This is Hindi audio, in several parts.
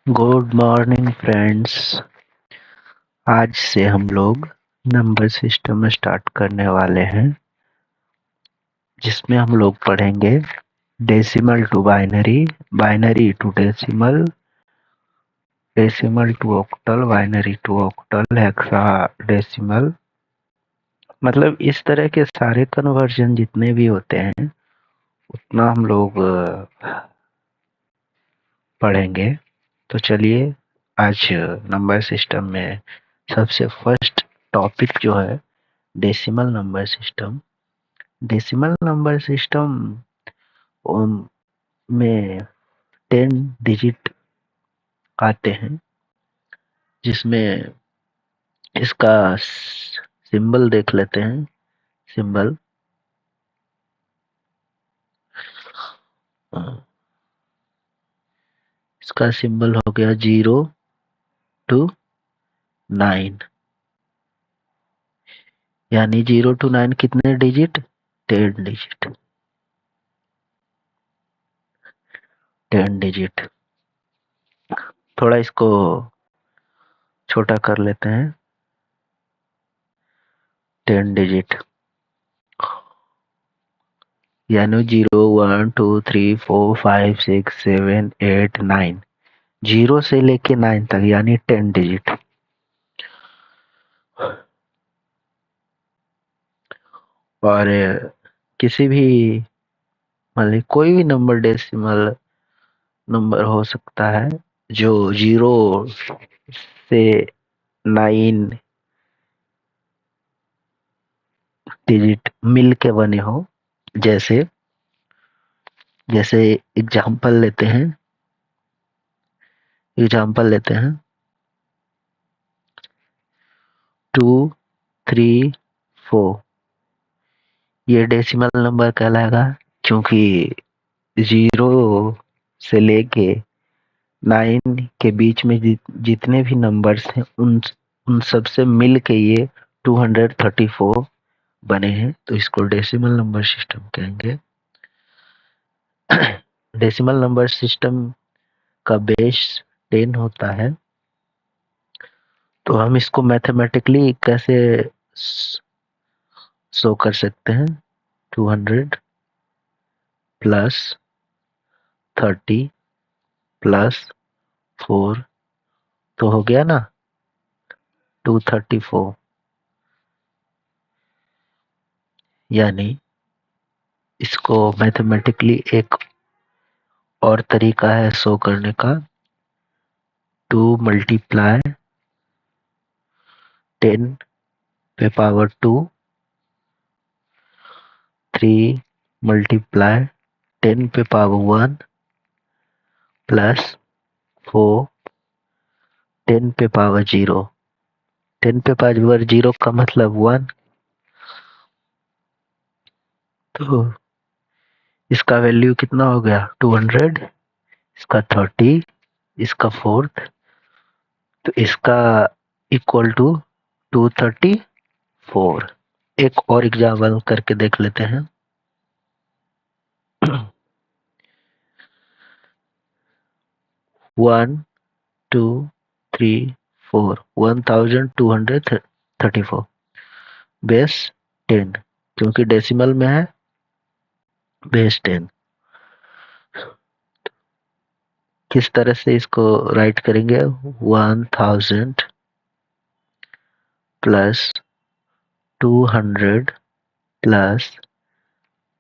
Good morning friends. आज से हम लोग नंबर सिस्टम स्टार्ट करने वाले हैं, जिसमें हम लोग पढ़ेंगे decimal to binary, binary to decimal, decimal to octal, binary to octal, hexadecimal. मतलब इस तरह के सारे कन्वर्जन जितने भी होते हैं उतना हम लोग पढ़ेंगे। तो चलिए, आज नंबर सिस्टम में सबसे फर्स्ट टॉपिक जो है decimal number system. Decimal number system में 10 डिजिट आते हैं, जिसमें इसका सिंबल देख लेते हैं। सिंबल इसका सिंबल हो गया 0 to 9, यानी 0 to 9 कितने डिजिट? 10 डिजिट। 10 डिजिट। थोड़ा इसको छोटा कर लेते हैं। 10 डिजिट यानी 0 1 2 3 4 5 6 7 8 9, 0 से लेके 9 तक, यानी 10 डिजिट। और किसी भी मतलब कोई भी नंबर डेसिमल नंबर हो सकता है जो 0 से 9 डिजिट मिल के बने हो। जैसे जैसे एग्जाम्पल लेते हैं 2 3 4। ये डेसिमल नंबर कहलाएगा, क्योंकि 0 से लेके 9 के बीच में जितने भी नंबर्स हैं उन सब से मिल के ये 234 बने हैं, तो इसको डेसिमल नंबर सिस्टम कहेंगे। डेसिमल नंबर सिस्टम का बेस 10 होता है, तो हम इसको मैथमेटिकली कैसे शो कर सकते हैं? 200 प्लस 30 प्लस 4, तो हो गया ना 234। यानी इसको मैथमेटिकली एक और तरीका है शो करने का। 2 × 10 पे पावर 2, 3 × 10 पे पावर 1 प्लस 4 10 पे पावर 0। 10 पे पावर 0 का मतलब 1। तो इसका वैल्यू कितना हो गया? 200, इसका 30, इसका 4, तो इसका इक्वल टू 234। एक और एग्जाम्पल करके देख लेते हैं। 1 2 3 4, 1234 बेस 10, क्योंकि डेसिमल में है, बेस 10। किस तरह से इसको राइट करेंगे? 1000 प्लस 200 प्लस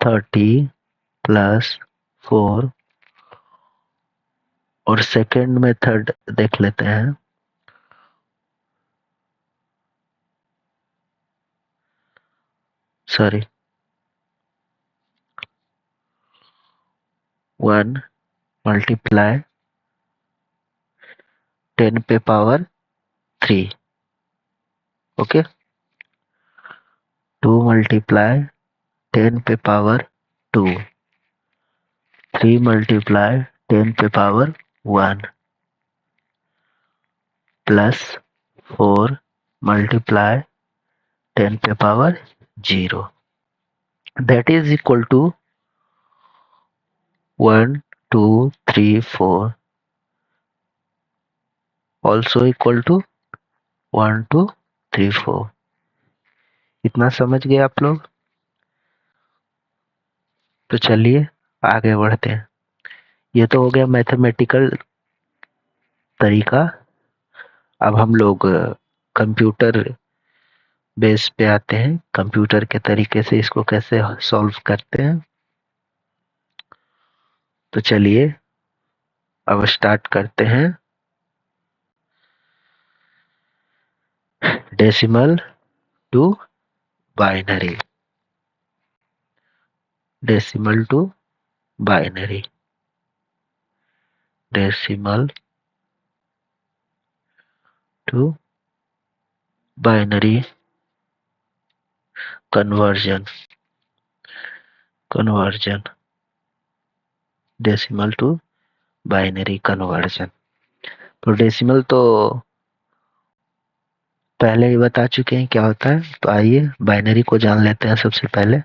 30 प्लस 4, और सेकेंड मेथड देख लेते हैं। सॉरी, 1 मल्टीप्लाई 10 पे पावर 3। ओके, 2 मल्टीप्लाई 10 पे पावर 2, 3 मल्टीप्लाई 10 पे पावर 1 प्लस 4 मल्टीप्लाई 10 पे power 0, that is equal to 1 2 3 4 also equal to 1 2 3 4। इतना समझ गए आप लोग? तो चलिए आगे बढ़ते हैं। ये तो हो गया मैथमेटिकल तरीका। अब हम लोग कंप्यूटर बेस पे आते हैं, कंप्यूटर के तरीके से इसको कैसे सॉल्व करते हैं। तो चलिए अब स्टार्ट करते हैं। Decimal to binary, decimal to binary, decimal to binary conversion, conversion, decimal to binary conversion. तो डेसिमल तो पहले ही बता चुके हैं क्या होता है, तो आइए बाइनरी को जान लेते हैं सबसे पहले।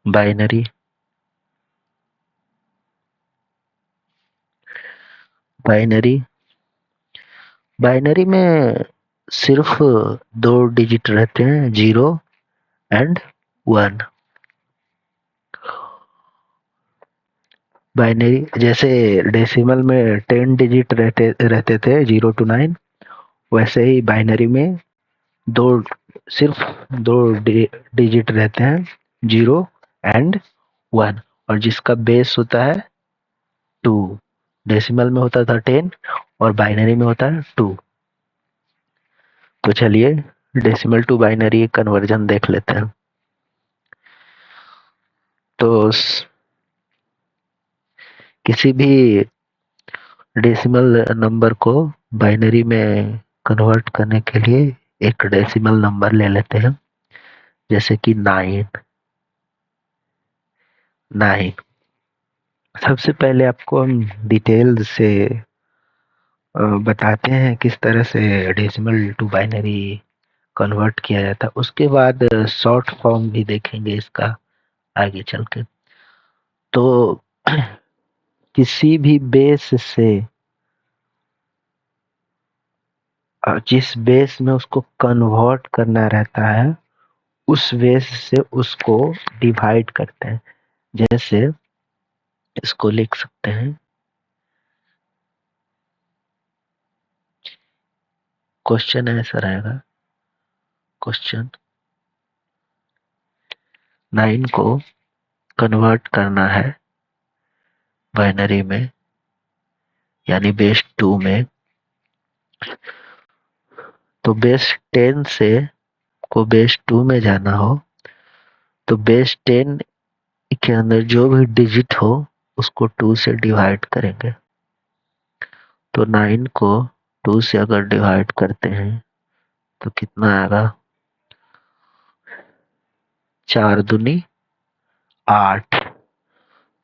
बाइनरी, बाइनरी, बाइनरी में सिर्फ 2 डिजिट रहते हैं, 0 एंड 1। बाइनरी जैसे डेसिमल में 10 डिजिट रहते रहते थे, 0 to 9, वैसे ही बाइनरी में दो सिर्फ 2 डिजिट रहते हैं, 0 एंड 1, और जिसका बेस होता है 2। डेसिमल में होता था 10 और बाइनरी में होता है 2। तो चलिए डेसिमल टू बाइनरी कन्वर्जन देख लेते हैं। तो किसी भी डेसिमल नंबर को बाइनरी में कन्वर्ट करने के लिए एक डेसिमल नंबर ले लेते हैं, जैसे कि 9। 9 सबसे पहले आपको हम डिटेल से बताते हैं किस तरह से डेसिमल टू बाइनरी कन्वर्ट किया जाता है, उसके बाद शॉर्ट फॉर्म भी देखेंगे इसका आगे चल के। तो किसी भी बेस से जिस बेस में उसको कन्वर्ट करना रहता है उस बेस से उसको डिवाइड करते हैं। जैसे इसको लिख सकते हैं, क्वेश्चन ऐसा रहेगा, क्वेश्चन 9 को कन्वर्ट करना है बाइनरी में यानी बेस 2 में। तो बेस 10 से को बेस 2 में जाना हो तो बेस 10 के अंदर जो भी डिजिट हो उसको 2 से डिवाइड करेंगे। तो 9 को 2 से अगर डिवाइड करते हैं तो कितना आएगा, 4 दूनी 8।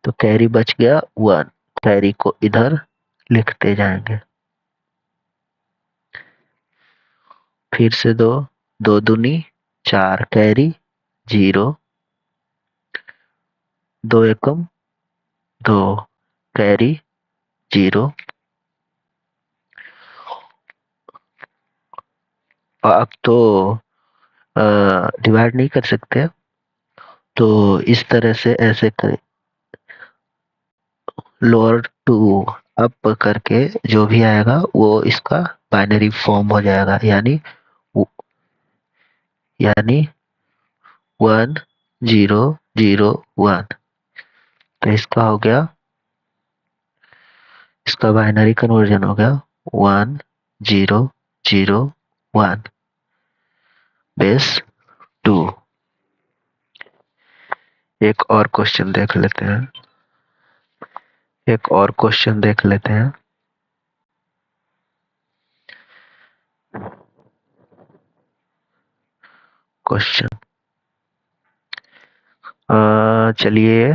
तो कैरी बच गया 1, कैरी को इधर लिखते जाएंगे। फिर से 2, 2 दूनी 4, कैरी 0, 2 एकम 2, कैरी 0। अब तो डिवाइड नहीं कर सकते, तो इस तरह से ऐसे करें, लोअर टू अप करके जो भी आएगा वो इसका बाइनरी फॉर्म हो जाएगा, यानी 1 0 0 1। तो इसका हो गया, इसका बाइनरी कन्वर्जन हो गया 1 0 0 1 बेस 2। एक और क्वेश्चन देख लेते हैं, एक और क्वेश्चन देख लेते हैं। क्वेश्चन चलिए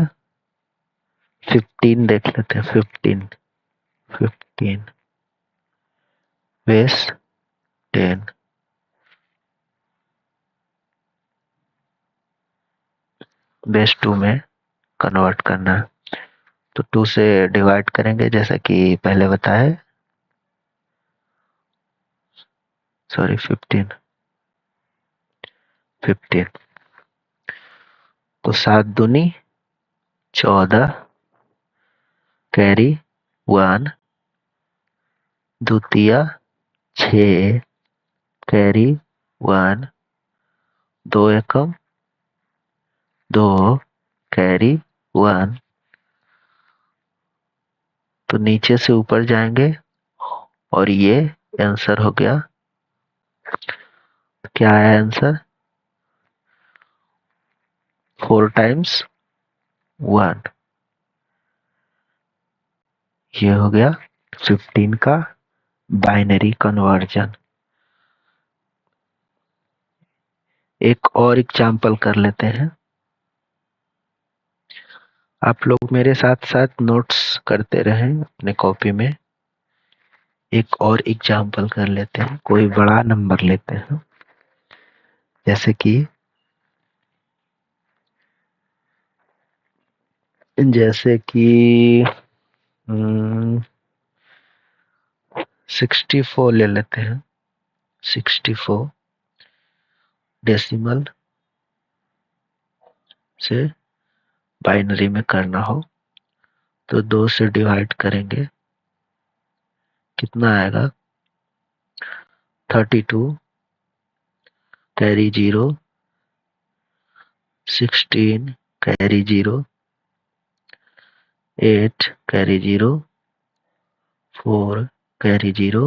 15 देख लेते हैं। 15 15 बेस 10 बेस 2 में कन्वर्ट करना है। तो 2 से डिवाइड करेंगे जैसा कि पहले बताया, सॉरी 15 तो 7 दूनी 14 कैरी 1 द्वितीया 6 कैरी 1 2 एकम 2 कैरी 1 तो नीचे से ऊपर जाएंगे और ये आंसर हो गया। क्या है आंसर? 4 टाइम्स 1। ये हो गया 15 का बाइनरी कन्वर्जन। एक और एग्जाम्पल कर लेते हैं। आप लोग मेरे साथ साथ नोट्स करते रहें अपने कॉपी में। एक और एग्जाम्पल कर लेते हैं, कोई बड़ा नंबर लेते हैं, जैसे कि 64 ले लेते हैं। 64 डेसिमल से बाइनरी में करना हो तो 2 से डिवाइड करेंगे, कितना आएगा? 32 कैरी 0 16 कैरी 0 8 कैरी 0 4 कैरी 0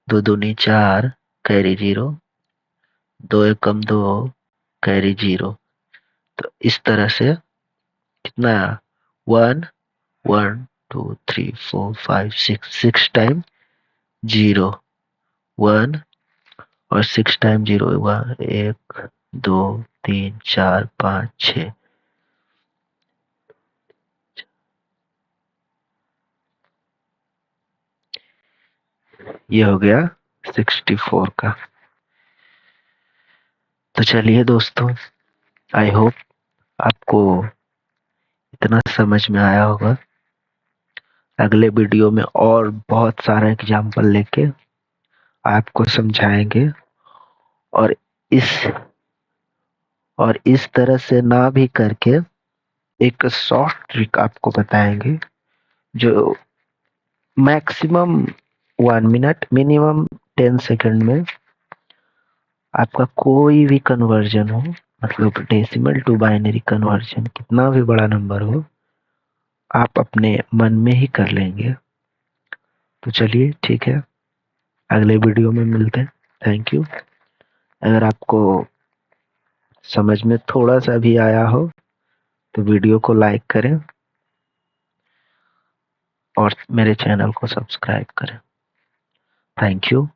2 दूनी 4 कैरी 0 2 एकम 2 कैरी 0। तो इस तरह से कितना 1 1 2 3 4 5 6 टाइम 0 1 और 6 टाइम 0 1 1 2 3 4 5 6। ये हो गया 64 का। तो चलिए दोस्तों, आई होप आपको इतना समझ में आया होगा। अगले वीडियो में और बहुत सारा एग्जाम्पल लेके आपको समझाएंगे और इस तरह से ना भी करके एक शॉर्ट ट्रिक आपको बताएंगे जो मैक्सिमम 1 मिनट मिनिमम 10 सेकंड में आपका कोई भी कन्वर्जन हो, मतलब डेसिमल टू बाइनरी कन्वर्जन, कितना भी बड़ा नंबर हो, आप अपने मन में ही कर लेंगे। तो चलिए ठीक है, अगले वीडियो में मिलते हैं। Thank you. अगर आपको समझ में थोड़ा सा भी आया हो तो वीडियो को लाइक करें और मेरे चैनल को सब्सक्राइब करें। Thank you.